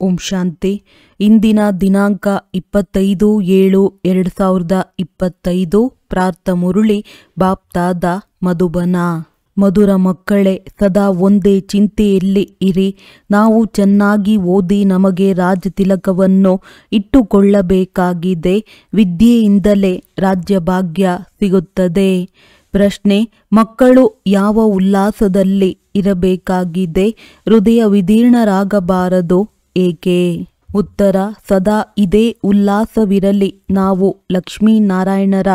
ಓಂ ಶಾಂತಿ. ಇಂದಿನ ದಿನಾಂಕ 25/7/2025. ಪ್ರಾರ್ಥ ಮುರುಳಿ ಬಾಪ್ತಾದ ಮಧುಬನ. ಮಧುರ ಮಕ್ಕಳೇ, ಸದಾ ಒಂದೇ ಚಿಂತೆಯಲ್ಲಿ ಇರಿ. ನಾವು ಚೆನ್ನಾಗಿ ಓದಿ ನಮಗೆ ರಾಜ ತಿಲಕವನ್ನು ಇಟ್ಟುಕೊಳ್ಳಬೇಕಾಗಿದೆ. ವಿದ್ಯೆಯಿಂದಲೇ ರಾಜ್ಯ ಭಾಗ್ಯ ಸಿಗುತ್ತದೆ. ಪ್ರಶ್ನೆ: ಮಕ್ಕಳು ಯಾವ ಉಲ್ಲಾಸದಲ್ಲಿ ಇರಬೇಕಾಗಿದೆ? ಹೃದಯ ವಿದೀರ್ಣರಾಗಬಾರದು, ಏಕೆ? ಉತ್ತರ: ಸದಾ ಇದೇ ಉಲ್ಲಾಸವಿರಲಿ. ನಾವು ಲಕ್ಷ್ಮೀನಾರಾಯಣರ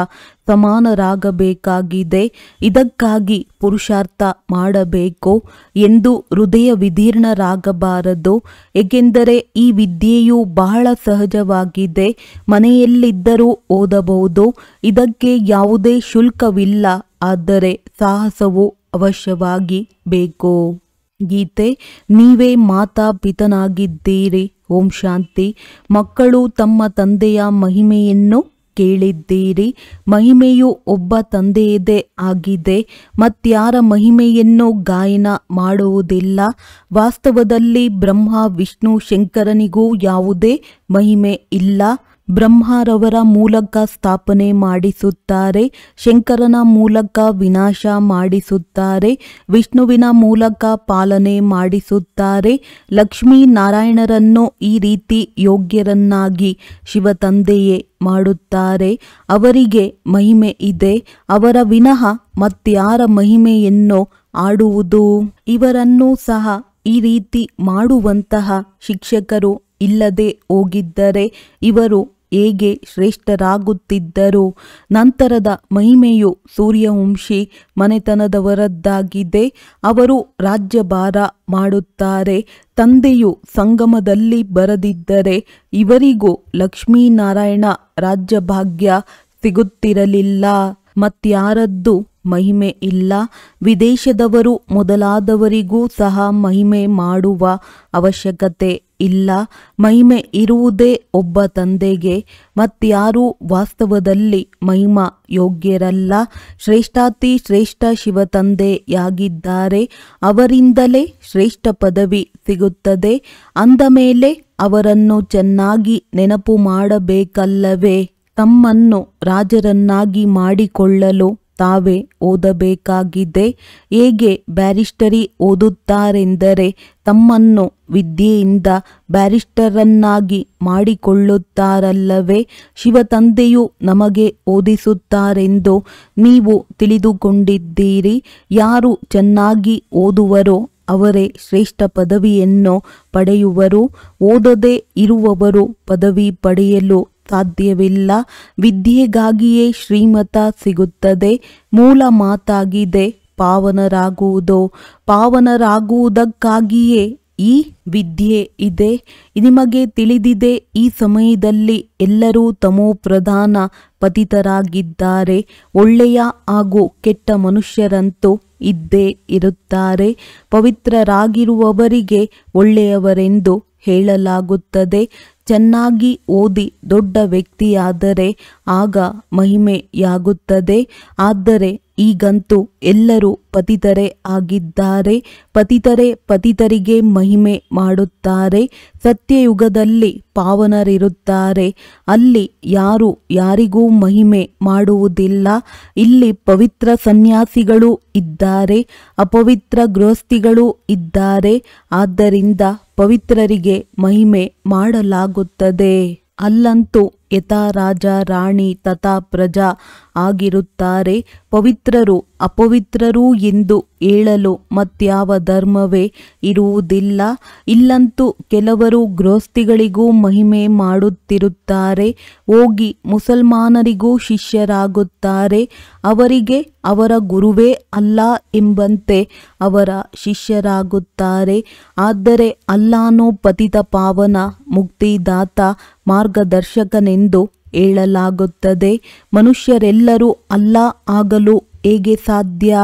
ಸಮಾನರಾಗಬೇಕಾಗಿದೆ. ಇದಕ್ಕಾಗಿ ಪುರುಷಾರ್ಥ ಮಾಡಬೇಕು ಎಂದು ಹೃದಯ ವಿದೀರ್ಣರಾಗಬಾರದು. ಏಕೆಂದರೆ ಈ ವಿದ್ಯೆಯು ಬಹಳ ಸಹಜವಾಗಿದೆ. ಮನೆಯಲ್ಲಿದ್ದರೂ ಓದಬಹುದು. ಇದಕ್ಕೆ ಯಾವುದೇ ಶುಲ್ಕವಿಲ್ಲ. ಆದರೆ ಸಾಹಸವು ಅವಶ್ಯವಾಗಿ ಬೇಕು. ಗೀತೆ. ನೀವೇ ಮಾತಾಪಿತನಾಗಿದ್ದೀರಿ. ಓಂ ಶಾಂತಿ. ಮಕ್ಕಳು ತಮ್ಮ ತಂದೆಯ ಮಹಿಮೆಯನ್ನು ಕೇಳಿದ್ದೀರಿ. ಮಹಿಮೆಯು ಒಬ್ಬ ತಂದೆಯದೇ ಆಗಿದೆ. ಮತ್ಯಾರ ಮಹಿಮೆಯನ್ನು ಗಾಯನ ಮಾಡುವುದಿಲ್ಲ. ವಾಸ್ತವದಲ್ಲಿ ಬ್ರಹ್ಮ, ವಿಷ್ಣು, ಶಂಕರನಿಗೂ ಯಾವುದೇ ಮಹಿಮೆ ಇಲ್ಲ. ಬ್ರಹ್ಮರವರ ಮೂಲಕ ಸ್ಥಾಪನೆ ಮಾಡಿಸುತ್ತಾರೆ. ಶಂಕರನ ಮೂಲಕ ವಿನಾಶ ಮಾಡಿಸುತ್ತಾರೆ. ವಿಷ್ಣುವಿನ ಮೂಲಕ ಪಾಲನೆ ಮಾಡಿಸುತ್ತಾರೆ. ಲಕ್ಷ್ಮೀನಾರಾಯಣರನ್ನು ಈ ರೀತಿ ಯೋಗ್ಯರನ್ನಾಗಿ ಶಿವತಂದೆಯೇ ಮಾಡುತ್ತಾರೆ. ಅವರಿಗೆ ಮಹಿಮೆ ಇದೆ. ಅವರ ವಿನಃ ಮತ್ಯಾರ ಮಹಿಮೆಯನ್ನು ಆಡುವುದು? ಇವರನ್ನೂ ಸಹ ಈ ರೀತಿ ಮಾಡುವಂತಹ ಶಿಕ್ಷಕರು ಇಲ್ಲದೆ ಹೋಗಿದ್ದರೆ ಇವರು ಹೇಗೆ ಶ್ರೇಷ್ಠರಾಗುತ್ತಿದ್ದರು? ನಂತರದ ಮಹಿಮೆಯು ಸೂರ್ಯವಂಶಿ ಮನೆತನದವರದ್ದಾಗಿದೆ. ಅವರು ರಾಜ್ಯಭಾರ ಮಾಡುತ್ತಾರೆ. ತಂದೆಯು ಸಂಗಮದಲ್ಲಿ ಬರದಿದ್ದರೆ ಇವರಿಗೂ ಲಕ್ಷ್ಮೀನಾರಾಯಣ ರಾಜ್ಯಭಾಗ್ಯ ಸಿಗುತ್ತಿರಲಿಲ್ಲ. ಮತ್ಯಾರದ್ದು ಮಹಿಮೆ ಇಲ್ಲ. ವಿದೇಶದವರು ಮೊದಲಾದವರಿಗೂ ಸಹ ಮಹಿಮೆ ಮಾಡುವ ಅವಶ್ಯಕತೆ ಇಲ್ಲ. ಮಹಿಮೆ ಇರುವುದೇ ಒಬ್ಬ ತಂದೆಗೆ. ಮತ್ಯಾರೂ ವಾಸ್ತವದಲ್ಲಿ ಮಹಿಮಾ ಯೋಗ್ಯರಲ್ಲ. ಶ್ರೇಷ್ಠಾತಿ ಶ್ರೇಷ್ಠ ಶಿವತಂದೆಯಾಗಿದ್ದಾರೆ. ಅವರಿಂದಲೇ ಶ್ರೇಷ್ಠ ಪದವಿ ಸಿಗುತ್ತದೆ. ಅಂದ ಮೇಲೆ ಅವರನ್ನು ಚೆನ್ನಾಗಿ ನೆನಪು ಮಾಡಬೇಕಲ್ಲವೇ? ತಮ್ಮನ್ನು ರಾಜರನ್ನಾಗಿ ಮಾಡಿಕೊಳ್ಳಲು ತಾವೇ ಓದಬೇಕಾಗಿದೆ. ಹೇಗೆ ಬ್ಯಾರಿಸ್ಟರಿ ಓದುತ್ತಾರೆಂದರೆ ತಮ್ಮನ್ನು ವಿದ್ಯೆಯಿಂದ ಬ್ಯಾರಿಸ್ಟರನ್ನಾಗಿ ಮಾಡಿಕೊಳ್ಳುತ್ತಾರಲ್ಲವೇ? ಶಿವತಂದೆಯು ನಮಗೆ ಓದಿಸುತ್ತಾರೆಂದು ನೀವು ತಿಳಿದುಕೊಂಡಿದ್ದೀರಿ. ಯಾರು ಚೆನ್ನಾಗಿ ಓದುವರೋ ಅವರೇ ಶ್ರೇಷ್ಠ ಪದವಿಯನ್ನು ಪಡೆಯುವರು. ಓದದೇ ಇರುವವರು ಪದವಿ ಪಡೆಯಲು ಸಾಧ್ಯವಿಲ್ಲ. ವಿದ್ಯೆಗಾಗಿಯೇ ಶ್ರೀಮತ ಸಿಗುತ್ತದೆ. ಮೂಲ ಮಾತಾಗಿದೆ ಪಾವನರಾಗುವುದು. ಪಾವನರಾಗುವುದಕ್ಕಾಗಿಯೇ ಈ ವಿದ್ಯೆ ಇದೆ. ನಿಮಗೆ ತಿಳಿದಿದೆ, ಈ ಸಮಯದಲ್ಲಿ ಎಲ್ಲರೂ ತಮೋ ಪ್ರಧಾನ ಪತಿತರಾಗಿದ್ದಾರೆ. ಒಳ್ಳೆಯ ಹಾಗೂ ಕೆಟ್ಟ ಮನುಷ್ಯರಂತೂ ಇದ್ದೇ ಇರುತ್ತಾರೆ. ಪವಿತ್ರರಾಗಿರುವವರಿಗೆ ಒಳ್ಳೆಯವರೆಂದು ಹೇಳಲಾಗುತ್ತದೆ. ಚೆನ್ನಾಗಿ ಓದಿ ದೊಡ್ಡ ವ್ಯಕ್ತಿಯಾದರೆ ಆಗ ಮಹಿಮೆಯಾಗುತ್ತದೆ. ಆದರೆ ಈಗಂತೂ ಎಲ್ಲರೂ ಪತಿತರೇ ಆಗಿದ್ದಾರೆ. ಪತಿತರೇ ಪತಿತರಿಗೆ ಮಹಿಮೆ ಮಾಡುತ್ತಾರೆ. ಸತ್ಯಯುಗದಲ್ಲಿ ಪಾವನರಿರುತ್ತಾರೆ. ಅಲ್ಲಿ ಯಾರು ಯಾರಿಗೂ ಮಹಿಮೆ ಮಾಡುವುದಿಲ್ಲ. ಇಲ್ಲಿ ಪವಿತ್ರ ಸನ್ಯಾಸಿಗಳು ಇದ್ದಾರೆ, ಅಪವಿತ್ರ ಗೃಹಸ್ಥಿಗಳು ಇದ್ದಾರೆ. ಆದ್ದರಿಂದ ಪವಿತ್ರರಿಗೆ ಮಹಿಮೆ ಮಾಡಲಾಗುತ್ತದೆ. ಅಲ್ಲಂತೂ ಯಥಾ ರಾಜ ರಾಣಿ ತಥಾ ಪ್ರಜಾ ಆಗಿರುತ್ತಾರೆ. ಪವಿತ್ರರು ಅಪವಿತ್ರರು ಎಂದು ಹೇಳಲು ಮತ್ಯಾವ ಧರ್ಮವೇ ಇರುವುದಿಲ್ಲ. ಇಲ್ಲಂತೂ ಕೆಲವರು ಗೃಹಸ್ಥಿಗಳಿಗೂ ಮಹಿಮೆ ಮಾಡುತ್ತಿರುತ್ತಾರೆ. ಹೋಗಿ ಮುಸಲ್ಮಾನರಿಗೂ ಶಿಷ್ಯರಾಗುತ್ತಾರೆ. ಅವರಿಗೆ ಅವರ ಗುರುವೇ ಅಲ್ಲ ಎಂಬಂತೆ ಅವರ ಶಿಷ್ಯರಾಗುತ್ತಾರೆ. ಆದರೆ ಅಲ್ಲಾನು ಪತಿತ ಪಾವನ ಮುಕ್ತಿದಾತ ಮಾರ್ಗದರ್ಶಕನೆಂದು ಹೇಳಲಾಗುತ್ತದೆ. ಮನುಷ್ಯರೆಲ್ಲರೂ ಅಲ್ಲಾ ಆಗಲು ಹೇಗೆ ಸಾಧ್ಯ?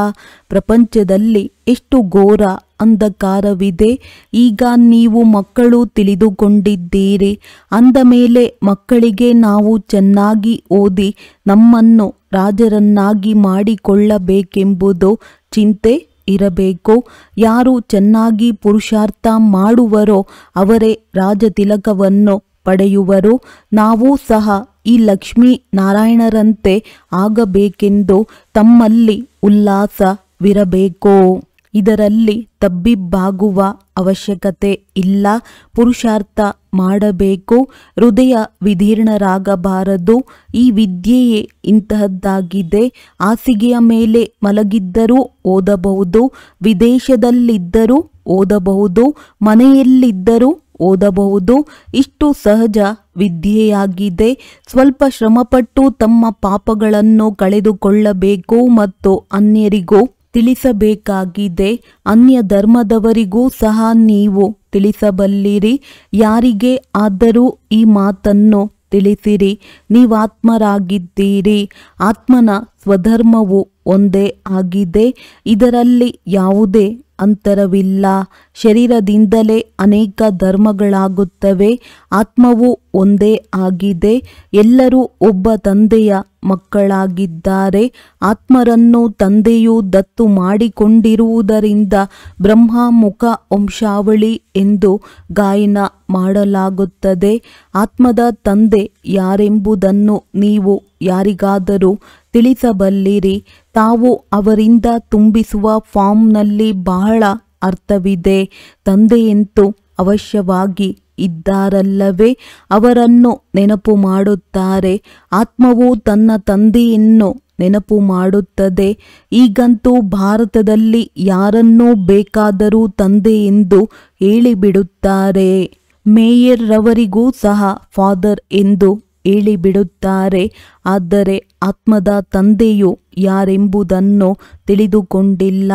ಪ್ರಪಂಚದಲ್ಲಿ ಎಷ್ಟು ಘೋರ ಅಂಧಕಾರವಿದೆ. ಈಗ ನೀವು ಮಕ್ಕಳು ತಿಳಿದುಕೊಂಡಿದ್ದೀರಿ. ಅಂದ ಮೇಲೆ ಮಕ್ಕಳಿಗೆ ನಾವು ಚೆನ್ನಾಗಿ ಓದಿ ನಮ್ಮನ್ನು ರಾಜರನ್ನಾಗಿ ಮಾಡಿಕೊಳ್ಳಬೇಕೆಂಬುದು ಚಿಂತೆ ಇರಬೇಕು. ಯಾರು ಚೆನ್ನಾಗಿ ಪುರುಷಾರ್ಥ ಮಾಡುವರೋ ಅವರೇ ರಾಜತಿಲಕವನ್ನು ಪಡೆಯುವರು. ನಾವು ಸಹ ಈ ಲಕ್ಷ್ಮೀ ನಾರಾಯಣರಂತೆ ಆಗಬೇಕೆಂದು ತಮ್ಮಲ್ಲಿ ಉಲ್ಲಾಸವಿರಬೇಕು. ಇದರಲ್ಲಿ ತಬ್ಬಿಬ್ಬಾಗುವ ಅವಶ್ಯಕತೆ ಇಲ್ಲ. ಪುರುಷಾರ್ಥ ಮಾಡಬೇಕು. ಹೃದಯ ವಿದೀರ್ಣರಾಗಬಾರದು. ಈ ವಿದ್ಯೆಯೇ ಇಂತಹದ್ದಾಗಿದೆ. ಹಾಸಿಗೆಯ ಮೇಲೆ ಮಲಗಿದ್ದರೂ ಓದಬಹುದು, ವಿದೇಶದಲ್ಲಿದ್ದರೂ ಓದಬಹುದು, ಮನೆಯಲ್ಲಿದ್ದರೂ ಓದಬಹುದು. ಇಷ್ಟು ಸಹಜ ವಿದ್ಯೆಯಾಗಿದೆ. ಸ್ವಲ್ಪ ಶ್ರಮಪಟ್ಟು ತಮ್ಮ ಪಾಪಗಳನ್ನು ಕಳೆದುಕೊಳ್ಳಬೇಕು ಮತ್ತು ಅನ್ಯರಿಗೂ ತಿಳಿಸಬೇಕಾಗಿದೆ. ಅನ್ಯ ಧರ್ಮದವರಿಗೂ ಸಹ ನೀವು ತಿಳಿಸಬಲ್ಲಿರಿ. ಯಾರಿಗೆ ಆದರೂ ಈ ಮಾತನ್ನು ತಿಳಿಸಿರಿ. ನೀವಾತ್ಮರಾಗಿದ್ದೀರಿ. ಆತ್ಮನ ಸ್ವಧರ್ಮವು ಒಂದೇ ಆಗಿದೆ. ಇದರಲ್ಲಿ ಯಾವುದೇ ಅಂತರವಿಲ್ಲ. ಶರೀರದಿಂದಲೇ ಅನೇಕ ಧರ್ಮಗಳಾಗುತ್ತವೆ. ಆತ್ಮವು ಒಂದೇ ಆಗಿದೆ. ಎಲ್ಲರೂ ಒಬ್ಬ ತಂದೆಯ ಮಕ್ಕಳಾಗಿದ್ದಾರೆ. ಆತ್ಮರನ್ನು ತಂದೆಯು ದತ್ತು ಮಾಡಿಕೊಂಡಿರುವುದರಿಂದ ಬ್ರಹ್ಮಮುಖ ವಂಶಾವಳಿ ಎಂದು ಗಾಯನ ಮಾಡಲಾಗುತ್ತದೆ. ಆತ್ಮದ ತಂದೆ ಯಾರೆಂಬುದನ್ನು ನೀವು ಯಾರಿಗಾದರೂ ತಿಳಿಸಬಲ್ಲಿರಿ. ತಾವು ಅವರಿಂದ ತುಂಬಿಸುವ ಫಾರ್ಮ್ನಲ್ಲಿ ಬಹಳ ಅರ್ಥವಿದೆ. ತಂದೆಯಂತೂ ಅವಶ್ಯವಾಗಿ ಇದ್ದಾರಲ್ಲವೇ? ಅವರನ್ನು ನೆನಪು ಮಾಡುತ್ತಾರೆ. ಆತ್ಮವು ತನ್ನ ತಂದೆಯನ್ನು ನೆನಪು ಮಾಡುತ್ತದೆ. ಈಗಂತೂ ಭಾರತದಲ್ಲಿ ಯಾರನ್ನೂ ಬೇಕಾದರೂ ತಂದೆ ಎಂದು ಹೇಳಿಬಿಡುತ್ತಾರೆ. ಮೇಯರ್ ರವರಿಗೂ ಸಹ ಫಾದರ್ ಎಂದು ಹೇಳಿಬಿಡುತ್ತಾರೆ. ಆದರೆ ಆತ್ಮದ ತಂದೆಯು ಯಾರೆಂಬುದನ್ನು ತಿಳಿದುಕೊಂಡಿಲ್ಲ.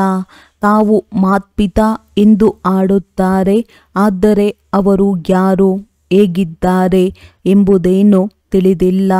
ತಾವು ಮಾತ್ಪಿತಾ ಎಂದು ಆಡುತ್ತಾರೆ. ಆದರೆ ಅವರು ಯಾರು, ಹೇಗಿದ್ದಾರೆ ಎಂಬುದೇನು ತಿಳಿದಿಲ್ಲ.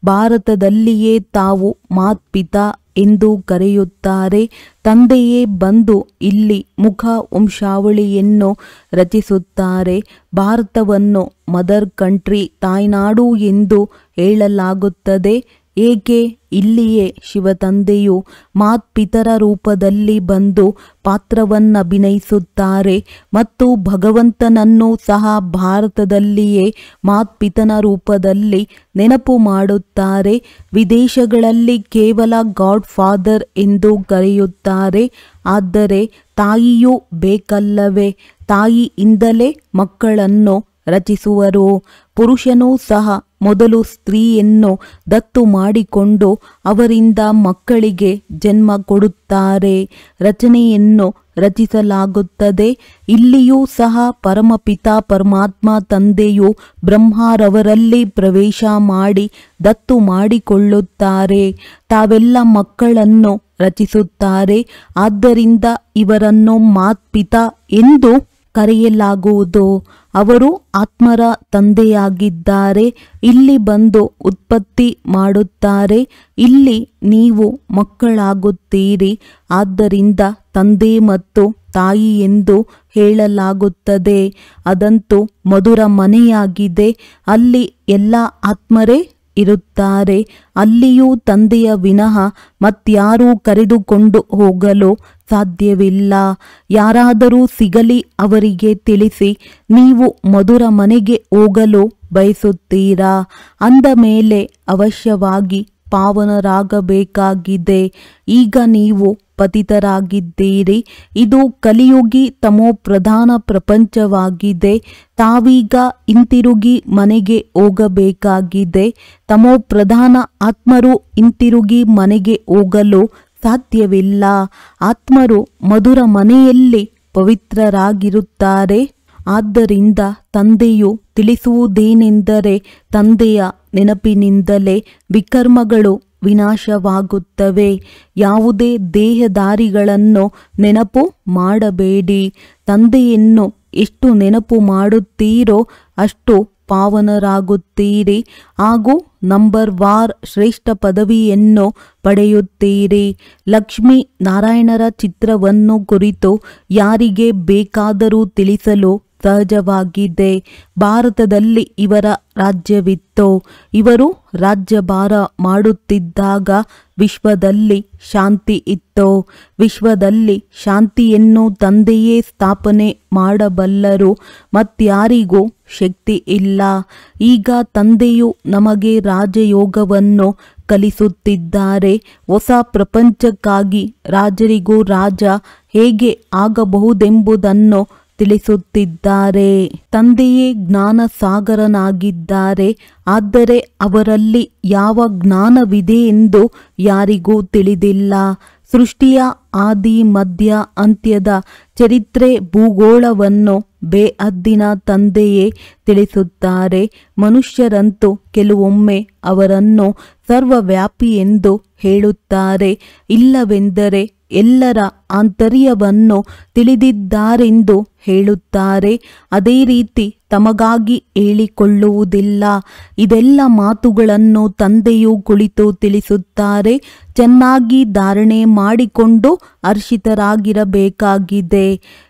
ಭಾರತದಲ್ಲಿಯೇ ತಾವು ಮಾತ್ಪಿತಾ ಎಂದು ಕರೆಯುತ್ತಾರೆ. ತಂದೆಯೇ ಬಂದು ಇಲ್ಲಿ ಮುಖ ವಂಶಾವಳಿಯನ್ನು ರಚಿಸುತ್ತಾರೆ. ಭಾರತವನ್ನು ಮದರ್ ಕಂಟ್ರಿ, ತಾಯ್ನಾಡು ಎಂದು ಹೇಳಲಾಗುತ್ತದೆ. ಏಕೆ? ಇಲ್ಲಿಯೇ ಶಿವತಂದೆಯು ಮಾತ್ಪಿತರ ರೂಪದಲ್ಲಿ ಬಂದು ಪಾತ್ರವನ್ನಭಿನಯಿಸುತ್ತಾರೆ ಮತ್ತು ಭಗವಂತನನ್ನು ಸಹ ಭಾರತದಲ್ಲಿಯೇ ಮಾತ್ಪಿತನ ರೂಪದಲ್ಲಿ ನೆನಪು ಮಾಡುತ್ತಾರೆ. ವಿದೇಶಗಳಲ್ಲಿ ಕೇವಲ ಗಾಡ್ ಫಾದರ್ ಎಂದು ಕರೆಯುತ್ತಾರೆ. ಆದರೆ ತಾಯಿಯೂ ಬೇಕಲ್ಲವೇ? ತಾಯಿಯಿಂದಲೇ ಮಕ್ಕಳನ್ನು ರಚಿಸುವರು. ಪುರುಷನೂ ಸಹ ಮೊದಲು ಸ್ತ್ರೀಯನ್ನು ದತ್ತು ಮಾಡಿಕೊಂಡು ಅವರಿಂದ ಮಕ್ಕಳಿಗೆ ಜನ್ಮ ಕೊಡುತ್ತಾರೆ. ರಚನೆಯನ್ನು ರಚಿಸಲಾಗುತ್ತದೆ. ಇಲ್ಲಿಯೂ ಸಹ ಪರಮಪಿತಾ ಪರಮಾತ್ಮ ತಂದೆಯು ಬ್ರಹ್ಮರವರಲ್ಲಿ ಪ್ರವೇಶ ಮಾಡಿ ದತ್ತು ಮಾಡಿಕೊಳ್ಳುತ್ತಾರೆ. ತಾವೆಲ್ಲ ಮಕ್ಕಳನ್ನು ರಚಿಸುತ್ತಾರೆ. ಆದ್ದರಿಂದ ಇವರನ್ನು ಮಾತ್ಪಿತಾ ಎಂದು ಕರೆಯಲಾಗುವುದು. ಅವರು ಆತ್ಮರ ತಂದೆಯಾಗಿದ್ದಾರೆ. ಇಲ್ಲಿ ಬಂದು ಉತ್ಪತ್ತಿ ಮಾಡುತ್ತಾರೆ. ಇಲ್ಲಿ ನೀವು ಮಕ್ಕಳಾಗುತ್ತೀರಿ. ಆದ್ದರಿಂದ ತಂದೆ ಮತ್ತು ತಾಯಿ ಎಂದು ಹೇಳಲಾಗುತ್ತದೆ. ಅದಂತೂ ಮಧುರ ಮನೆಯಾಗಿದೆ. ಅಲ್ಲಿ ಎಲ್ಲ ಆತ್ಮರೇ ಇರುತ್ತಾರೆ. ಅಲ್ಲಿಯೂ ತಂದೆಯ ವಿನಃ ಮತ್ಯಾರೂ ಕರೆದುಕೊಂಡು ಹೋಗಲು ಸಾಧ್ಯವಿಲ್ಲ. ಯಾರಾದರೂ ಸಿಗಲಿ, ಅವರಿಗೆ ತಿಳಿಸಿ, ನೀವು ಮಧುರ ಮನೆಗೆ ಹೋಗಲು ಬಯಸುತ್ತೀರಾ? ಅಂದ ಮೇಲೆ ಅವಶ್ಯವಾಗಿ ಪಾವನರಾಗಬೇಕಾಗಿದೆ. ಈಗ ನೀವು ಪತಿತರಾಗಿದ್ದೀರಿ. ಇದು ಕಲಿಯುಗಿ ತಮೋಪ್ರಧಾನ ಪ್ರಪಂಚವಾಗಿದೆ. ತಾವೀಗ ಹಿಂತಿರುಗಿ ಮನೆಗೆ ಹೋಗಬೇಕಾಗಿದೆ. ತಮೋಪ್ರಧಾನ ಆತ್ಮರು ಹಿಂತಿರುಗಿ ಮನೆಗೆ ಹೋಗಲು ಸಾಧ್ಯವಿಲ್ಲ. ಆತ್ಮರು ಮಧುರ ಮನೆಯಲ್ಲಿ ಪವಿತ್ರರಾಗಿರುತ್ತಾರೆ. ಆದ್ದರಿಂದ ತಂದೆಯು ತಿಳಿಸುವುದೇನೆಂದರೆ, ತಂದೆಯ ನೆನಪಿನಿಂದಲೇ ವಿಕರ್ಮಗಳು ವಿನಾಶವಾಗುತ್ತವೆ. ಯಾವುದೇ ದೇಹಧಾರಿಗಳನ್ನು ನೆನಪು ಮಾಡಬೇಡಿ. ತಂದೆಯನ್ನು ಎಷ್ಟು ನೆನಪು ಮಾಡುತ್ತೀರೋ ಅಷ್ಟು ಪಾವನರಾಗುತ್ತೀರಿ ಹಾಗೂ ನಂಬರ್ ವಾರ್ ಶ್ರೇಷ್ಠ ಪದವಿಯನ್ನು ಪಡೆಯುತ್ತೀರಿ. ಲಕ್ಷ್ಮೀ ನಾರಾಯಣರ ಚಿತ್ರವನ್ನು ಕುರಿತು ಯಾರಿಗೆ ಬೇಕಾದರೂ ತಿಳಿಸಲು ಸಹಜವಾಗಿದೆ. ಭಾರತದಲ್ಲಿ ಇವರ ರಾಜ್ಯವಿತ್ತು. ಇವರು ರಾಜ್ಯಭಾರ ಮಾಡುತ್ತಿದ್ದಾಗ ವಿಶ್ವದಲ್ಲಿ ಶಾಂತಿ ಇತ್ತು. ವಿಶ್ವದಲ್ಲಿ ಶಾಂತಿಯನ್ನು ತಂದೆಯೇ ಸ್ಥಾಪನೆ ಮಾಡಬಲ್ಲರು, ಮತ್ಯಾರಿಗೂ ಶಕ್ತಿ ಇಲ್ಲ. ಈಗ ತಂದೆಯು ನಮಗೆ ರಾಜಯೋಗವನ್ನು ಕಲಿಸುತ್ತಿದ್ದಾರೆ. ಹೊಸ ಪ್ರಪಂಚಕ್ಕಾಗಿ ರಾಜರಿಗೂ ರಾಜ ಹೇಗೆ ಆಗಬಹುದೆಂಬುದನ್ನು ತಿಳಿಸುತ್ತಿದ್ದಾರೆ. ತಂದೆಯೇ ಜ್ಞಾನ ಸಾಗರನಾಗಿದ್ದಾರೆ. ಆದರೆ ಅವರಲ್ಲಿ ಯಾವ ಜ್ಞಾನವಿದೆ ಎಂದು ಯಾರಿಗೂ ತಿಳಿದಿಲ್ಲ. ಸೃಷ್ಟಿಯ ಆದಿ ಮಧ್ಯ ಅಂತ್ಯದ ಚರಿತ್ರೆ ಭೂಗೋಳವನ್ನು ಬೇಹದ್ದಿನ ತಂದೆಯೇ ತಿಳಿಸುತ್ತಾರೆ. ಮನುಷ್ಯರಂತೂ ಕೆಲವೊಮ್ಮೆ ಅವರನ್ನು ಸರ್ವವ್ಯಾಪಿ ಎಂದು ಹೇಳುತ್ತಾರೆ. ಇಲ್ಲವೆಂದರೆ ಎಲ್ಲರ ಆಂತರ್ಯವನ್ನು ತಿಳಿದಿದ್ದಾರೆಂದು ಹೇಳುತ್ತಾರೆ. ಅದೇ ರೀತಿ ತಮಗಾಗಿ ಹೇಳಿಕೊಳ್ಳುವುದಿಲ್ಲ. ಇದೆಲ್ಲ ಮಾತುಗಳನ್ನು ತಂದೆಯು ಕುಳಿತು ತಿಳಿಸುತ್ತಾರೆ. ಚೆನ್ನಾಗಿ ಧಾರಣೆ ಮಾಡಿಕೊಂಡು ಹರ್ಷಿತರಾಗಿರಬೇಕಾಗಿದೆ.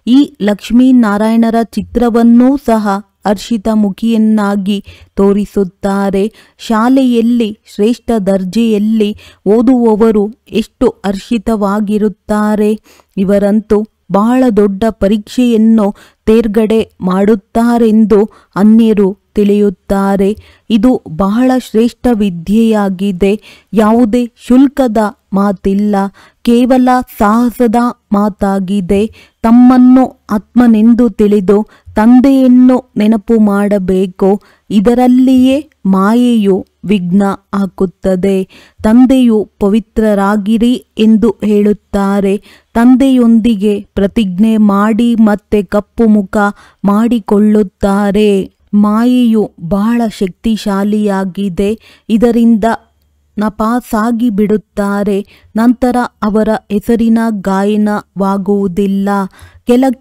ಈ ಲಕ್ಷ್ಮೀನಾರಾಯಣರ ಚಿತ್ರವನ್ನೂ ಸಹ ಹರ್ಷಿತ ಮುಖಿಯನ್ನಾಗಿ ತೋರಿಸುತ್ತಾರೆ. ಶಾಲೆಯಲ್ಲಿ ಶ್ರೇಷ್ಠ ದರ್ಜೆಯಲ್ಲಿ ಓದುವವರು ಎಷ್ಟು ಹರ್ಷಿತವಾಗಿರುತ್ತಾರೆ. ಇವರಂತೂ ಬಹಳ ದೊಡ್ಡ ಪರೀಕ್ಷೆಯನ್ನು ತೇರ್ಗಡೆ ಮಾಡುತ್ತಾರೆಂದು ಅನ್ಯರು ತಿಳಿಯುತ್ತಾರೆ. ಇದು ಬಹಳ ಶ್ರೇಷ್ಠ ವಿದ್ಯೆಯಾಗಿದೆ. ಯಾವುದೇ ಶುಲ್ಕದ ಮಾತಿಲ್ಲ, ಕೇವಲ ಸಾಹಸದ ಮಾತಾಗಿದೆ. ತಮ್ಮನ್ನು ಆತ್ಮನೆಂದು ತಿಳಿದು ತಂದೆಯನ್ನು ನೆನಪು ಮಾಡಬೇಕು. ಇದರಲ್ಲಿಯೇ ಮಾಯೆಯು ವಿಘ್ನ ಹಾಕುತ್ತದೆ. ತಂದೆಯು ಪವಿತ್ರರಾಗಿರಿ ಎಂದು ಹೇಳುತ್ತಾರೆ. ತಂದೆಯೊಂದಿಗೆ ಪ್ರತಿಜ್ಞೆ ಮಾಡಿ ಮತ್ತೆ ಕಪ್ಪು ಮುಖ ಮಾಡಿಕೊಳ್ಳುತ್ತಾರೆ. ಮಾಯೆಯು ಬಹಳ ಶಕ್ತಿಶಾಲಿಯಾಗಿದೆ. ಇದರಿಂದ ನಪಾಸಾಗಿ ಬಿಡುತ್ತಾರೆ. ನಂತರ ಅವರ ಹೆಸರಿನ ಗಾಯನವಾಗುವುದಿಲ್ಲ.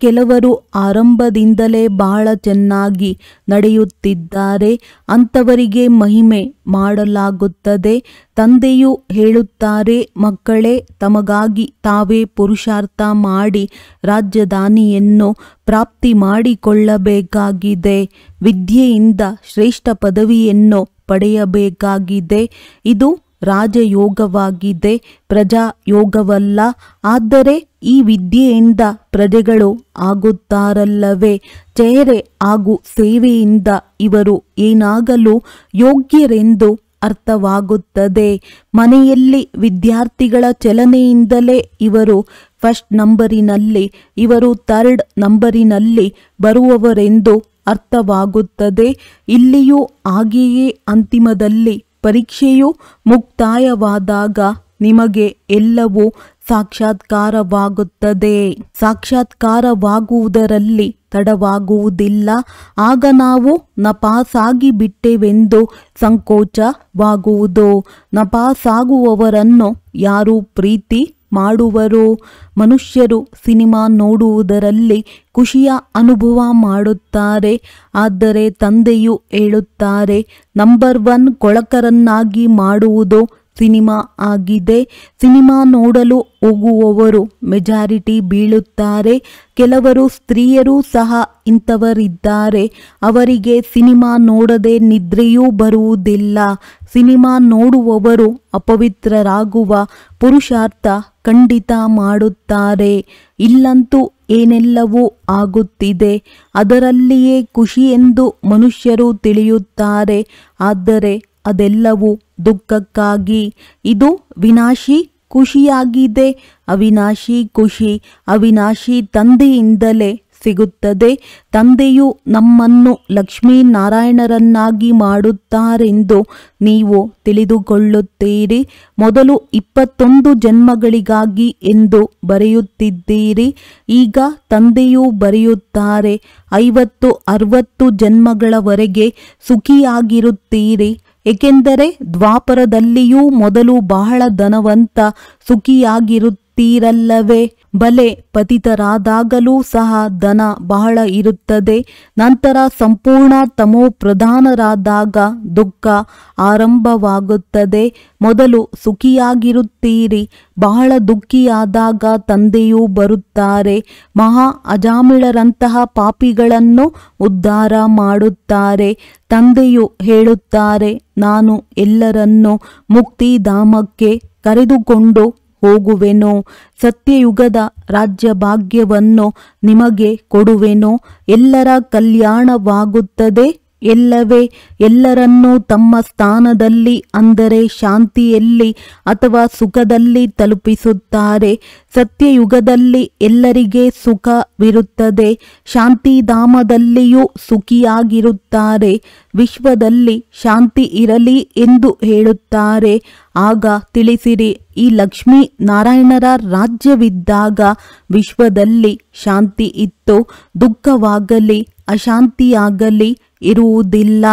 ಕೆಲವರು ಆರಂಭದಿಂದಲೇ ಬಹಳ ಚೆನ್ನಾಗಿ ನಡೆಯುತ್ತಿದ್ದಾರೆ. ಅಂಥವರಿಗೆ ಮಹಿಮೆ ಮಾಡಲಾಗುತ್ತದೆ. ತಂದೆಯು ಹೇಳುತ್ತಾರೆ, ಮಕ್ಕಳೇ, ತಮಗಾಗಿ ತಾವೇ ಪುರುಷಾರ್ಥ ಮಾಡಿ ರಾಜಧಾನಿಯನ್ನು ಪ್ರಾಪ್ತಿ ಮಾಡಿಕೊಳ್ಳಬೇಕಾಗಿದೆ. ವಿದ್ಯೆಯಿಂದ ಶ್ರೇಷ್ಠ ಪದವಿಯನ್ನು ಪಡೆಯಬೇಕಾಗಿದೆ. ಇದು ರಾಜಯೋಗವಾಗಿದೆ, ಪ್ರಜಾಯೋಗವಲ್ಲ. ಆದರೆ ಈ ವಿದ್ಯೆಯಿಂದ ಪ್ರಜೆಗಳು ಆಗುತ್ತಾರಲ್ಲವೇ? ಚೇರೆ ಹಾಗೂ ಸೇವೆಯಿಂದ ಇವರು ಏನಾಗಲು ಯೋಗ್ಯರೆಂದು ಅರ್ಥವಾಗುತ್ತದೆ. ಮನೆಯಲ್ಲಿ ವಿದ್ಯಾರ್ಥಿಗಳ ಚಲನೆಯಿಂದಲೇ ಇವರು ಫಸ್ಟ್ ನಂಬರಿನಲ್ಲಿ, ಇವರು ಥರ್ಡ್ ನಂಬರಿನಲ್ಲಿ ಬರುವವರೆಂದು ಅರ್ಥವಾಗುತ್ತದೆ. ಇಲ್ಲಿಯೂ ಹಾಗೆಯೇ ಅಂತಿಮದಲ್ಲಿ ಪರೀಕ್ಷೆಯು ಮುಕ್ತಾಯವಾದಾಗ ನಿಮಗೆ ಎಲ್ಲವೂ ಸಾಕ್ಷಾತ್ಕಾರವಾಗುತ್ತದೆ. ಸಾಕ್ಷಾತ್ಕಾರವಾಗುವುದರಲ್ಲಿ ತಡವಾಗುವುದಿಲ್ಲ. ಆಗ ನಾವು ನಪಾಸಾಗಿ ಬಿಟ್ಟೆವೆಂದು ಸಂಕೋಚವಾಗುವುದು. ನಪಾಸಾಗುವವರನ್ನು ಯಾರು ಪ್ರೀತಿ ಮಾಡುವರು? ಮನುಷ್ಯರು ಸಿನಿಮಾ ನೋಡುವುದರಲ್ಲಿ ಖುಷಿಯ ಅನುಭವ ಮಾಡುತ್ತಾರೆ. ಆದರೆ ತಂದೆಯು ಹೇಳುತ್ತಾರೆ, ನಂಬರ್ 1 ಕೊಳಕರನ್ನಾಗಿ ಮಾಡುವುದು ಸಿನಿಮಾ ಆಗಿದೆ. ಸಿನಿಮಾ ನೋಡಲು ಹೋಗುವವರು ಮೆಜಾರಿಟಿ ಬೀಳುತ್ತಾರೆ. ಕೆಲವರು ಸ್ತ್ರೀಯರೂ ಸಹ ಇಂಥವರಿದ್ದಾರೆ. ಅವರಿಗೆ ಸಿನಿಮಾ ನೋಡದೆ ನಿದ್ರೆಯೂ ಬರುವುದಿಲ್ಲ. ಸಿನಿಮಾ ನೋಡುವವರು ಅಪವಿತ್ರರಾಗುವ ಪುರುಷಾರ್ಥ ಖಂಡಿತ ಮಾಡುತ್ತಾರೆ. ಇಲ್ಲಂತೂ ಏನೆಲ್ಲವೂ ಆಗುತ್ತಿದೆ, ಅದರಲ್ಲಿಯೇ ಖುಷಿಯೆಂದು ಮನುಷ್ಯರು ತಿಳಿಯುತ್ತಾರೆ. ಆದರೆ ಅದೆಲ್ಲವೂ ದುಃಖಕ್ಕಾಗಿ. ಇದು ವಿನಾಶಿ ಖುಷಿಯಾಗಿದೆ. ಅವಿನಾಶಿ ಖುಷಿ ಅವಿನಾಶಿ ತಂದೆಯಿಂದಲೇ ಸಿಗುತ್ತದೆ. ತಂದೆಯು ನಮ್ಮನ್ನು ಲಕ್ಷ್ಮೀನಾರಾಯಣರನ್ನಾಗಿ ಮಾಡುತ್ತಾರೆಂದು ನೀವು ತಿಳಿದುಕೊಳ್ಳುತ್ತೀರಿ. ಮೊದಲು 21 ಜನ್ಮಗಳಿಗಾಗಿ ಎಂದು ಬರೆಯುತ್ತಿದ್ದೀರಿ. ಈಗ ತಂದೆಯು ಬರೆಯುತ್ತಾರೆ 50-60 ಜನ್ಮಗಳವರೆಗೆ ಸುಖಿಯಾಗಿರುತ್ತೀರಿ. ಏಕೆಂದರೆ ದ್ವಾಪರದಲ್ಲಿಯೂ ಮೊದಲು ಬಹಳ ಧನವಂತ ಸುಖಿಯಾಗಿರುತ್ತೀರಿ ಇರುತ್ತೀರಲ್ಲವೇ? ಬಲೆ ಪತಿತರಾದಾಗಲೂ ಸಹ ಧನ ಬಹಳ ಇರುತ್ತದೆ. ನಂತರ ಸಂಪೂರ್ಣ ತಮೋ ಪ್ರಧಾನರಾದಾಗ ದುಃಖ ಆರಂಭವಾಗುತ್ತದೆ. ಮೊದಲು ಸುಖಿಯಾಗಿರುತ್ತೀರಿ. ಬಹಳ ದುಃಖಿಯಾದಾಗ ತಂದೆಯೂ ಬರುತ್ತಾರೆ. ಮಹಾ ಅಜಾಮಿಳರಂತಹ ಪಾಪಿಗಳನ್ನು ಉದ್ಧಾರ ಮಾಡುತ್ತಾರೆ. ತಂದೆಯು ಹೇಳುತ್ತಾರೆ, ನಾನು ಎಲ್ಲರನ್ನೂ ಮುಕ್ತಿಧಾಮಕ್ಕೆ ಕರೆದುಕೊಂಡು ಹೋಗುವೆನು. ಸತ್ಯಯುಗದ ರಾಜ್ಯಭಾಗ್ಯವನ್ನು ನಿಮಗೆ ಕೊಡುವೆನು. ಎಲ್ಲರ ಕಲ್ಯಾಣವಾಗುತ್ತದೆ ಎಲ್ಲವೇ? ಎಲ್ಲರನ್ನೂ ತಮ್ಮ ಸ್ಥಾನದಲ್ಲಿ ಅಂದರೆ ಶಾಂತಿಯಲ್ಲಿ ಅಥವಾ ಸುಖದಲ್ಲಿ ತಲುಪಿಸುತ್ತಾರೆ. ಸತ್ಯಯುಗದಲ್ಲಿ ಎಲ್ಲರಿಗೆ ಸುಖವಿರುತ್ತದೆ. ಶಾಂತಿಧಾಮದಲ್ಲಿಯೂ ಸುಖಿಯಾಗಿರುತ್ತಾರೆ. ವಿಶ್ವದಲ್ಲಿ ಶಾಂತಿ ಇರಲಿ ಎಂದು ಹೇಳುತ್ತಾರೆ. ಆಗ ತಿಳಿಸಿರಿ, ಈ ಲಕ್ಷ್ಮೀ ನಾರಾಯಣರ ರಾಜ್ಯವಿದ್ದಾಗ ವಿಶ್ವದಲ್ಲಿ ಶಾಂತಿ ಇತ್ತು. ದುಃಖವಾಗಲಿ ಅಶಾಂತಿಯಾಗಲಿ ಇರುವುದಿಲ್ಲ.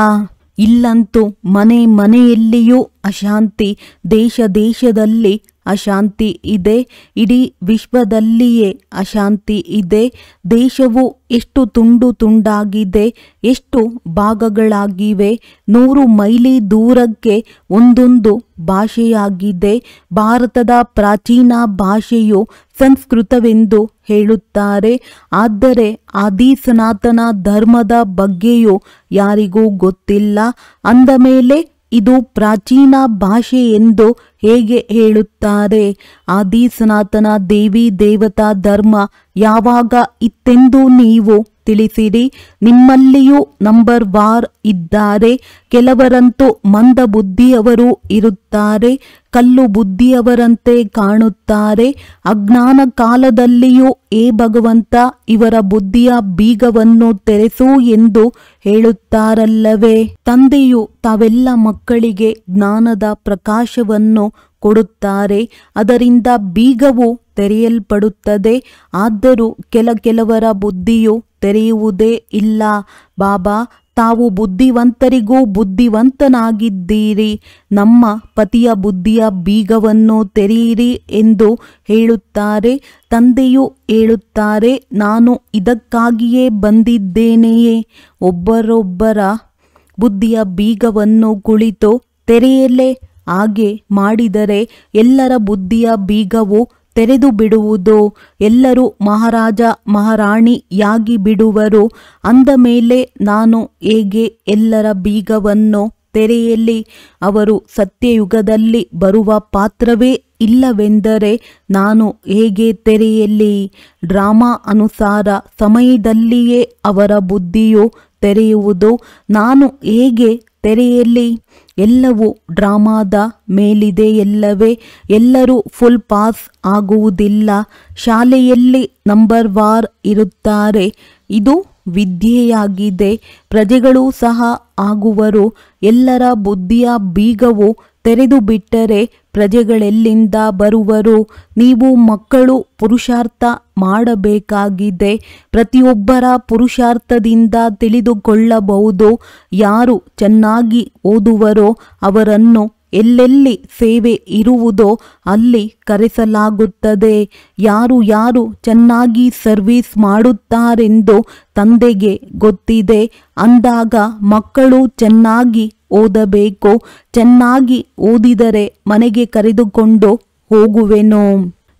ಇಲ್ಲಂತೂ ಮನೆ ಮನೆಯಲ್ಲಿಯೂ ಅಶಾಂತಿ, ದೇಶ ದೇಶದಲ್ಲಿ ಅಶಾಂತಿ ಇದೆ. ಇಡೀ ವಿಶ್ವದಲ್ಲಿಯೇ ಅಶಾಂತಿ ಇದೆ. ದೇಶವು ಎಷ್ಟು ತುಂಡು ತುಂಡಾಗಿದೆ, ಎಷ್ಟು ಭಾಗಗಳಾಗಿವೆ. 100 ಮೈಲಿ ದೂರಕ್ಕೆ ಒಂದೊಂದು ಭಾಷೆಯಾಗಿದೆ. ಭಾರತದ ಪ್ರಾಚೀನ ಭಾಷೆಯು ಸಂಸ್ಕೃತವೆಂದು ಹೇಳುತ್ತಾರೆ. ಆದರೆ ಆದಿ ಸನಾತನ ಧರ್ಮದ ಬಗ್ಗೆಯೂ ಯಾರಿಗೂ ಗೊತ್ತಿಲ್ಲ. ಅಂದ ಮೇಲೆ ಇದು ಪ್ರಾಚೀನ ಭಾಷೆ ಎಂದು ಹೇಗೆ ಹೇಳುತ್ತಾರೆ? ಆದಿ ಸನಾತನ ದೇವಿ ದೇವತಾ ಧರ್ಮ ಯಾವಾಗ ಇತ್ತೆಂದು ನೀವು ತಿಳಿಸಿರಿ. ನಿಮ್ಮಲ್ಲಿಯೂ ನಂಬರ್ ವಾರ್ ಇದ್ದಾರೆ. ಕೆಲವರಂತೂ ಮಂದ ಬುದ್ಧಿಯವರು ಇರುತ್ತಾರೆ. ಕಲ್ಲು ಬುದ್ಧಿಯವರಂತೆ ಕಾಣುತ್ತಾರೆ. ಅಜ್ಞಾನ ಕಾಲದಲ್ಲಿಯೂ ಏ ಭಗವಂತ, ಇವರ ಬುದ್ಧಿಯ ಬೀಗವನ್ನು ತೆರೆಸು ಎಂದು ಹೇಳುತ್ತಾರಲ್ಲವೇ? ತಂದೆಯು ತಾವೆಲ್ಲ ಮಕ್ಕಳಿಗೆ ಜ್ಞಾನದ ಪ್ರಕಾಶವನ್ನು ಕೊಡುತ್ತಾರೆ. ಅದರಿಂದ ಬೀಗವು ತೆರೆಯಲ್ಪಡುತ್ತದೆ. ಆದರೂ ಕೆಲವರ ಬುದ್ಧಿಯು ತೆರೆಯುವುದೇ ಇಲ್ಲ. ಬಾಬಾ, ತಾವು ಬುದ್ಧಿವಂತರಿಗೂ ಬುದ್ಧಿವಂತನಾಗಿದ್ದೀರಿ. ನಮ್ಮ ಪತಿಯ ಬುದ್ಧಿಯ ಬೀಗವನ್ನು ತೆರೆಯಿರಿ ಎಂದು ಹೇಳುತ್ತಾರೆ. ತಂದೆಯು ಹೇಳುತ್ತಾರೆ, ನಾನು ಇದಕ್ಕಾಗಿಯೇ ಬಂದಿದ್ದೇನೆಯೇ? ಒಬ್ಬರೊಬ್ಬರ ಬುದ್ಧಿಯ ಬೀಗವನ್ನು ಕುಳಿತು ತೆರೆಯಲೇ. ಹಾಗೆ ಮಾಡಿದರೆ ಎಲ್ಲರ ಬುದ್ಧಿಯ ಬೀಗವು ತೆರೆದು ಬಿಡುವುದು. ಎಲ್ಲರೂ ಮಹಾರಾಜ ಮಹಾರಾಣಿಯಾಗಿ ಬಿಡುವರು. ಅಂದ ಮೇಲೆ ನಾನು ಹೇಗೆ ಎಲ್ಲರ ಬೀಗವನ್ನು ತೆರೆಯಲಿ? ಅವರು ಸತ್ಯಯುಗದಲ್ಲಿ ಬರುವ ಪಾತ್ರವೇ ಇಲ್ಲವೆಂದರೆ ನಾನು ಹೇಗೆ ತೆರೆಯಲಿ? ಡ್ರಾಮಾ ಅನುಸಾರ ಸಮಯದಲ್ಲಿಯೇ ಅವರ ಬುದ್ಧಿಯು ತೆರೆಯುವುದು. ನಾನು ಹೇಗೆ ತೆರೆಯಲಿ? ಎಲ್ಲವೂ ಡ್ರಾಮಾದ ಮೇಲಿದೆ ಎಲ್ಲವೇ? ಎಲ್ಲರೂ ಫುಲ್ ಪಾಸ್ ಆಗುವುದಿಲ್ಲ. ಶಾಲೆಯಲ್ಲಿ ನಂಬರ್ ವಾರ್ ಇರುತ್ತಾರೆ. ಇದು ವಿದ್ಯೆಯಾಗಿದೆ. ಪ್ರಜೆಗಳೂ ಸಹ ಆಗುವರು. ಎಲ್ಲರ ಬುದ್ಧಿಯ ಬೀಗವು ತೆರೆದು ಬಿಟ್ಟರೆ ಪ್ರಜೆಗಳೆಲ್ಲಿಂದ ಬರುವರು? ನೀವು ಮಕ್ಕಳು ಪುರುಷಾರ್ಥ ಮಾಡಬೇಕಾಗಿದೆ. ಪ್ರತಿಯೊಬ್ಬರ ಪುರುಷಾರ್ಥದಿಂದ ತಿಳಿದುಕೊಳ್ಳಬಹುದು. ಯಾರು ಚೆನ್ನಾಗಿ ಓದುವರೋ ಅವರನ್ನು ಎಲ್ಲೆಲ್ಲಿ ಸೇವೆ ಇರುವುದೋ ಅಲ್ಲಿ ಕರೆಸಲಾಗುತ್ತದೆ. ಯಾರು ಚೆನ್ನಾಗಿ ಸರ್ವಿಸ್ ಮಾಡುತ್ತಾರೆಂದು ತಂದೆಗೆ ಗೊತ್ತಿದೆ. ಅಂದಾಗ ಮಕ್ಕಳು ಚೆನ್ನಾಗಿ ಓದಬೇಕು. ಚೆನ್ನಾಗಿ ಓದಿದರೆ ಮನೆಗೆ ಕರೆದುಕೊಂಡು ಹೋಗುವೆನು.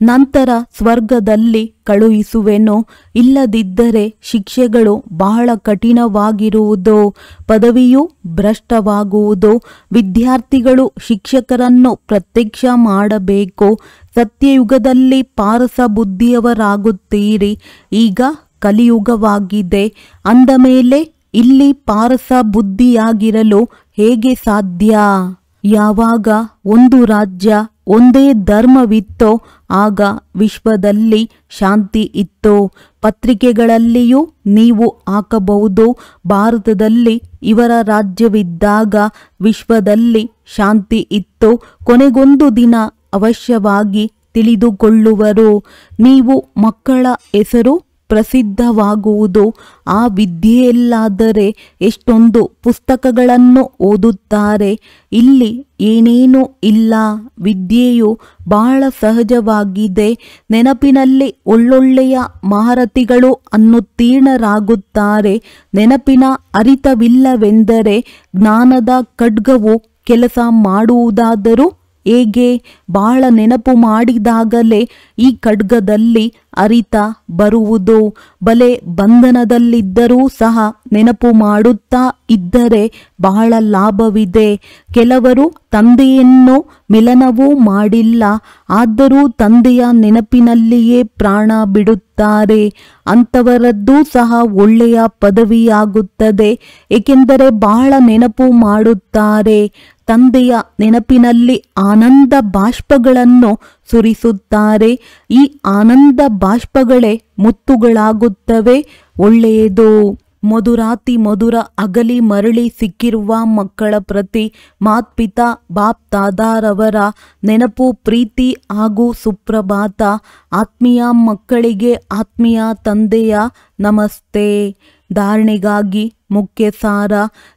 ನಂತರ ಸ್ವರ್ಗದಲ್ಲಿ ಕಳುಹಿಸುವೆನು. ಇಲ್ಲದಿದ್ದರೆ ಶಿಕ್ಷೆಗಳು ಬಹಳ ಕಠಿಣವಾಗಿರುವುದು. ಪದವಿಯು ಭ್ರಷ್ಟವಾಗುವುದು. ವಿದ್ಯಾರ್ಥಿಗಳು ಶಿಕ್ಷಕರನ್ನು ಪ್ರತ್ಯಕ್ಷ ಮಾಡಬೇಕು. ಸತ್ಯಯುಗದಲ್ಲಿ ಪಾರಸ ಬುದ್ಧಿಯವರಾಗುತ್ತೀರಿ. ಈಗ ಕಲಿಯುಗವಾಗಿದೆ. ಅಂದ ಮೇಲೆ ಇಲ್ಲಿ ಪಾರಸ ಬುದ್ಧಿಯಾಗಿರಲು ಹೇಗೆ ಸಾಧ್ಯ? ಯಾವಾಗ ಒಂದು ರಾಜ್ಯ ಒಂದೇ ಧರ್ಮವಿತ್ತೋ ಆಗ ವಿಶ್ವದಲ್ಲಿ ಶಾಂತಿ ಇತ್ತು. ಪತ್ರಿಕೆಗಳಲ್ಲಿಯೂ ನೀವು ಹಾಕಬಹುದು, ಭಾರತದಲ್ಲಿ ಇವರ ರಾಜ್ಯವಿದ್ದಾಗ ವಿಶ್ವದಲ್ಲಿ ಶಾಂತಿ ಇತ್ತು. ಕೊನೆಗೊಂದು ದಿನ ಅವಶ್ಯವಾಗಿ ತಿಳಿದುಕೊಳ್ಳುವರು. ನೀವು ಮಕ್ಕಳ ಹೆಸರು ಪ್ರಸಿದ್ಧವಾಗುವುದು. ಆ ವಿದ್ಯೆಯಲ್ಲಾದರೆ ಎಷ್ಟೊಂದು ಪುಸ್ತಕಗಳನ್ನು ಓದುತ್ತಾರೆ, ಇಲ್ಲಿ ಏನೇನೂ ಇಲ್ಲ. ವಿದ್ಯೆಯು ಬಹಳ ಸಹಜವಾಗಿದೆ. ನೆನಪಿನಲ್ಲಿ ಒಳ್ಳೊಳ್ಳೆಯ ಮಹಾರಥಿಗಳು ಅನ್ನುತ್ತೀರ್ಣರಾಗುತ್ತಾರೆ. ನೆನಪಿನ ಅರಿತವಿಲ್ಲವೆಂದರೆ ಜ್ಞಾನದ ಖಡ್ಗವು ಕೆಲಸ ಮಾಡುವುದಾದರೂ ಹೇಗೆ? ಬಹಳ ನೆನಪು ಮಾಡಿದಾಗಲೇ ಈ ಖಡ್ಗದಲ್ಲಿ ಅರಿತ ಬರುವುದು. ಬಲೆ ಬಂಧನದಲ್ಲಿದ್ದರೂ ಸಹ ನೆನಪು ಮಾಡುತ್ತಾ ಇದ್ದರೆ ಬಹಳ ಲಾಭವಿದೆ. ಕೆಲವರು ತಂದೆಯನ್ನು ಮಿಲನವೂ ಮಾಡಿಲ್ಲ, ಆದರೂ ತಂದೆಯ ನೆನಪಿನಲ್ಲಿಯೇ ಪ್ರಾಣ ಬಿಡುತ್ತಾರೆ. ಅಂಥವರದ್ದು ಸಹ ಒಳ್ಳೆಯ ಪದವಿಯಾಗುತ್ತದೆ, ಏಕೆಂದರೆ ಬಹಳ ನೆನಪು ಮಾಡುತ್ತಾರೆ. ತಂದೆಯ ನೆನಪಿನಲ್ಲಿ ಆನಂದ ಬಾಷ್ಪಗಳನ್ನು ಸುರಿಸುತ್ತಾರೆ. ಈ ಆನಂದ ಬಾಷ್ಪಗಳೇ ಮುತ್ತುಗಳಾಗುತ್ತವೆ. ಒಳ್ಳೆಯದು. ಮಧುರಾತಿ ಮಧುರ ಅಗಲಿ ಮರಳಿ ಸಿಕ್ಕಿರುವ ಮಕ್ಕಳ ಪ್ರತಿ ಮಾತ್ಪಿತಾ ಬಾಪ್ ದಾದಾರವರ ನೆನಪು, ಪ್ರೀತಿ ಹಾಗೂ ಸುಪ್ರಭಾತ. ಆತ್ಮೀಯ ಮಕ್ಕಳಿಗೆ ಆತ್ಮೀಯ ತಂದೆಯ ನಮಸ್ತೆ. ಧಾರಣೆಗಾಗಿ ಮುಖ್ಯ ಸಾರ: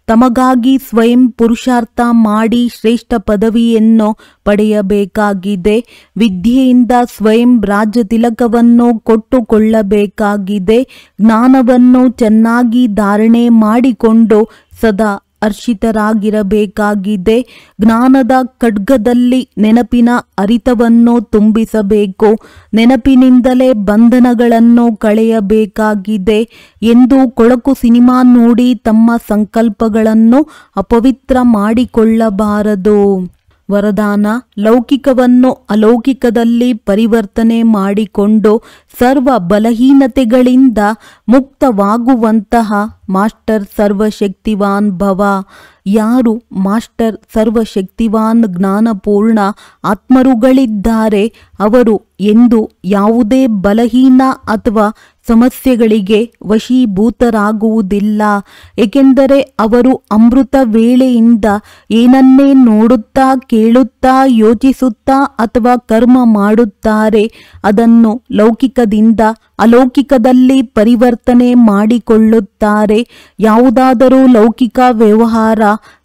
ತಮಗಾಗಿ ಸ್ವಯಂ ಪುರುಷಾರ್ಥ ಮಾಡಿ ಶ್ರೇಷ್ಠ ಪದವಿಯನ್ನು ಪಡೆಯಬೇಕಾಗಿದೆ. ವಿದ್ಯೆಯಿಂದ ಸ್ವಯಂ ರಾಜ್ಯ ತಿಲಕವನ್ನು ಕೊಟ್ಟುಕೊಳ್ಳಬೇಕಾಗಿದೆ. ಜ್ಞಾನವನ್ನು ಚೆನ್ನಾಗಿ ಧಾರಣೆ ಮಾಡಿಕೊಂಡು ಸದಾ ಹರ್ಷಿತರಾಗಿರಬೇಕಾಗಿದೆ. ಜ್ಞಾನದ ಖಡ್ಗದಲ್ಲಿ ನೆನಪಿನ ಅರಿತವನ್ನು ತುಂಬಿಸಬೇಕು. ನೆನಪಿನಿಂದಲೇ ಬಂಧನಗಳನ್ನು ಕಳೆಯಬೇಕಾಗಿದೆ ಎಂದು ಕೊಳಕು ಸಿನಿಮಾ ನೋಡಿ ತಮ್ಮ ಸಂಕಲ್ಪಗಳನ್ನು ಅಪವಿತ್ರ ಮಾಡಿಕೊಳ್ಳಬಾರದು. ವರದಾನ: ಲೌಕಿಕವನ್ನು ಅಲೌಕಿಕದಲ್ಲಿ ಪರಿವರ್ತನೆ ಮಾಡಿಕೊಂಡು ಸರ್ವ ಬಲಹೀನತೆಗಳಿಂದ ಮುಕ್ತವಾಗುವಂತಹ ಮಾಸ್ಟರ್ ಸರ್ವಶಕ್ತಿವಾನ್ ಭವ. ಯಾರು ಮಾಸ್ಟರ್ ಸರ್ವಶಕ್ತಿವಾನ್ ಜ್ಞಾನಪೂರ್ಣ ಆತ್ಮರುಗಳಿದ್ದಾರೆ, ಅವರು ಎಂದು ಯಾವುದೇ ಬಲಹೀನ ಅಥವಾ ಸಮಸ್ಯೆಗಳಿಗೆ ವಶೀಭೂತರಾಗುವುದಿಲ್ಲ. ಏಕೆಂದರೆ ಅವರು ಅಮೃತ ವೇಳೆಯಿಂದ ಏನನ್ನೇ ನೋಡುತ್ತಾ, ಕೇಳುತ್ತಾ, ಯೋಚಿಸುತ್ತಾ ಅಥವಾ ಕರ್ಮ ಮಾಡುತ್ತಾರೆ, ಅದನ್ನು ಲೌಕಿಕದಿಂದ ಅಲೌಕಿಕದಲ್ಲಿ ಪರಿವರ್ತನೆ ಮಾಡಿಕೊಳ್ಳುತ್ತಾರೆ. ಯಾವುದಾದರೂ ಲೌಕಿಕ ವ್ಯವಹಾರ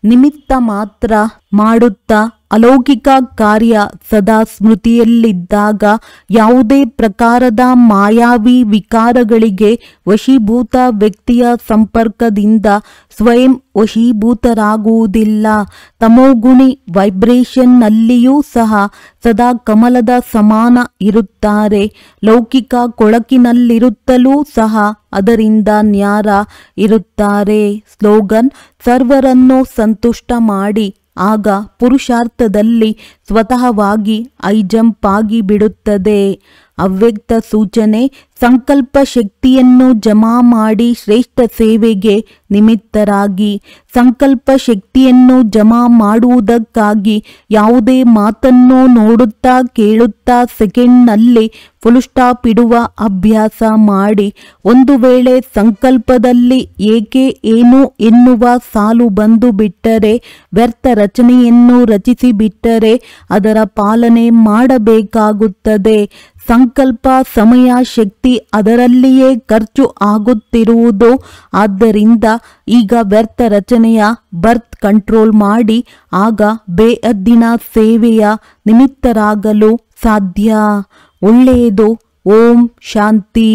ನಿಮಿತ್ತ ಮಾತ್ರ ಮಾಡುತ್ತಾ ಅಲೌಕಿಕ ಕಾರ್ಯ ಸದಾ ಸ್ಮೃತಿಯಲ್ಲಿದ್ದಾಗ ಯಾವುದೇ ಪ್ರಕಾರದ ಮಾಯಾವಿ ವಿಕಾರಗಳಿಗೆ ವಶೀಭೂತ ವ್ಯಕ್ತಿಯ ಸಂಪರ್ಕದಿಂದ ಸ್ವಯಂ ವಶೀಭೂತರಾಗುವುದಿಲ್ಲ. ತಮೋಗುಣಿ ವೈಬ್ರೇಷನ್ನಲ್ಲಿಯೂ ಸಹ ಸದಾ ಕಮಲದ ಸಮಾನ ಇರುತ್ತಾರೆ. ಲೌಕಿಕ ಕೊಳಕಿನಲ್ಲಿರುತ್ತಲೂ ಸಹ ಅದರಿಂದ ನ್ಯಾರ ಇರುತ್ತಾರೆ. ಸ್ಲೋಗನ್: ಸರ್ವರನ್ನು ಸಂತುಷ್ಟ ಮಾಡಿ, ಆಗ ಪುರುಷಾರ್ಥದಲ್ಲಿ ಸ್ವತಃವಾಗಿ ಹೈಜಂಪ್ ಆಗಿ ಬಿಡುತ್ತದೆ. ಅವ್ಯಕ್ತ ಸೂಚನೆ: ಸಂಕಲ್ಪ ಶಕ್ತಿಯನ್ನು ಜಮಾ ಮಾಡಿ ಶ್ರೇಷ್ಠ ಸೇವೆಗೆ ನಿಮಿತ್ತರಾಗಿ. ಸಂಕಲ್ಪ ಶಕ್ತಿಯನ್ನು ಜಮಾ ಮಾಡುವುದಕ್ಕಾಗಿ ಯಾವುದೇ ಮಾತನ್ನು ನೋಡುತ್ತಾ, ಕೇಳುತ್ತಾ ಸೆಕೆಂಡ್ನಲ್ಲಿ ಫುಲ್ ಸ್ಟಾಪ್ ಇಡುವ ಅಭ್ಯಾಸ ಮಾಡಿ. ಒಂದು ವೇಳೆ ಸಂಕಲ್ಪದಲ್ಲಿ ಏಕೆ, ಏನು ಎನ್ನುವ ಸಾಲು ಬಂದು ಬಿಟ್ಟರೆ, ವ್ಯರ್ಥ ರಚನೆಯನ್ನು ರಚಿಸಿಬಿಟ್ಟರೆ ಅದರ ಪಾಲನೆ ಮಾಡಬೇಕಾಗುತ್ತದೆ. ಸಂಕಲ್ಪ, ಸಮಯ, ಶಕ್ತಿ ಅದರಲ್ಲಿಯೇ ಖರ್ಚು ಆಗುತ್ತಿರುವುದು. ಆದ್ದರಿಂದ ಈಗ ವ್ಯರ್ಥ ರಚನೆಯ ಬರ್ತ್ ಕಂಟ್ರೋಲ್ ಮಾಡಿ, ಆಗ ಬೇಹದ್ದಿನ ಸೇವೆಯ ನಿಮಿತ್ತರಾಗಲು ಸಾಧ್ಯ. ಒಳ್ಳೆಯದು. ಓಂ ಶಾಂತಿ.